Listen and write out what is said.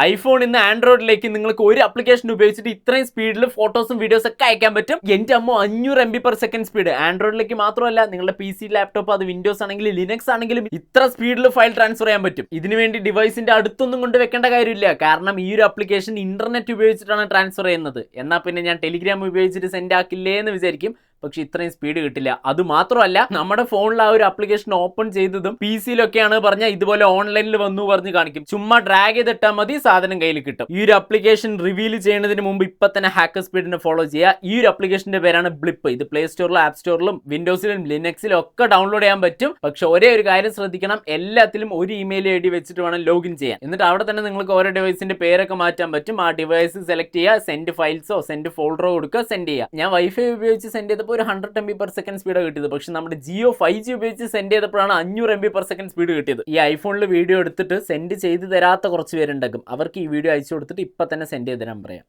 ഐഫോണിൽ നിന്ന് ആൻഡ്രോയിഡിലേക്ക് നിങ്ങൾക്ക് ഒരു ആപ്ലിക്കേഷൻ ഉപയോഗിച്ചിട്ട് ഇത്രയും സ്പീഡിൽ ഫോട്ടോസും വീഡിയോസ് ഒക്കെ അയക്കാൻ പറ്റും. എന്റെ അമ്മ 500 MB/s സ്പീഡ്. ആൻഡ്രോയിഡിലേക്ക് മാത്രമല്ല, നിങ്ങളുടെ PC ലാപ്ടോപ്പ്, അത് വിൻഡോസ് ആണെങ്കിലും ലിനക്സ് ആണെങ്കിലും ഇത്ര സ്പീഡിൽ ഫയൽ ട്രാൻസ്ഫർ ചെയ്യാൻ പറ്റും. ഇതിനുവേണ്ടി ഡിവൈസിന്റെ അടുത്തൊന്നും കൊണ്ട് വെക്കേണ്ട കാര്യമില്ല. കാരണം ഈ ഒരു ആപ്ലിക്കേഷൻ ഇന്റർനെറ്റ് ഉപയോഗിച്ചിട്ടാണ് ട്രാൻസ്ഫർ ചെയ്യുന്നത്. എന്നാൽ പിന്നെ ഞാൻ ടെലിഗ്രാം ഉപയോഗിച്ചിട്ട് സെൻഡ് ആക്കില്ലേ എന്ന് വിചാരിക്കും. പക്ഷെ ഇത്രയും സ്പീഡ് കിട്ടില്ല. അത് മാത്രമല്ല, നമ്മുടെ ഫോണിൽ ആ ഒരു ആപ്ലിക്കേഷൻ ഓപ്പൺ ചെയ്തതും PC-ലൊക്കെയാണ് പറഞ്ഞാൽ ഇതുപോലെ ഓൺലൈനിൽ വന്നു പറഞ്ഞ് കാണിക്കും. ചുമ്മാ ഡ്രാഗ് ചെയ്തിട്ടാൽ മതി, സാധനം കയ്യിൽ കിട്ടും. ഈ ഒരു ആപ്ലിക്കേഷൻ റിവീൽ ചെയ്യുന്നതിന് മുമ്പ് ഇപ്പൊ തന്നെ ഹാക്കർ സ്പീഡിനെ ഫോളോ ചെയ്യുക. ഈ ഒരു ആപ്ലിക്കേഷന്റെ പേരാണ് ബ്ലിപ്പ്. ഇത് പ്ലേ സ്റ്റോറിലും ആപ്പ് സ്റ്റോറിലും വിൻഡോസിലും ലിനക്സിലും ഒക്കെ ഡൗൺലോഡ് ചെയ്യാൻ പറ്റും. പക്ഷെ ഒരേ ഒരു കാര്യം ശ്രദ്ധിക്കണം, എല്ലാത്തിലും ഒരു ഇമെയിൽ ID വെച്ചിട്ട് വേണം ലോഗിൻ ചെയ്യാൻ. എന്നിട്ട് അവിടെ തന്നെ നിങ്ങൾക്ക് ഓരോ ഡിവൈസിന്റെ പേരൊക്കെ മാറ്റാൻ പറ്റും. ആ ഡിവൈസ് സെലക്ട് ചെയ്യുക, സെൻഡ് ഫയൽസോ സെൻഡ് ഫോൾഡറോ കൊടുക്കുക, സെൻഡ് ചെയ്യുക. ഞാൻ വൈഫൈ ഉപയോഗിച്ച് സെൻഡ് ചെയ്തപ്പോൾ ഒരു 100 MB/s സ്പീഡ് കിട്ടിയത്. പക്ഷെ നമ്മുടെ ജിയോ 5G ഉപയോഗിച്ച് സെൻഡ് ചെയ്തപ്പോഴാണ് 500 MB/s സ്പീഡ് കിട്ടിയത്. ഈ ഐഫോണിൽ വീഡിയോ എടുത്തിട്ട് സെൻഡ് ചെയ്ത് തരാത്ത കുറച്ച് പേരുണ്ടാകും. അവർക്ക് ഈ വീഡിയോ അയച്ചു കൊടുത്തിട്ട് ഇപ്പൊ തന്നെ സെൻഡ് ചെയ്ത് തരാൻ പറയാം.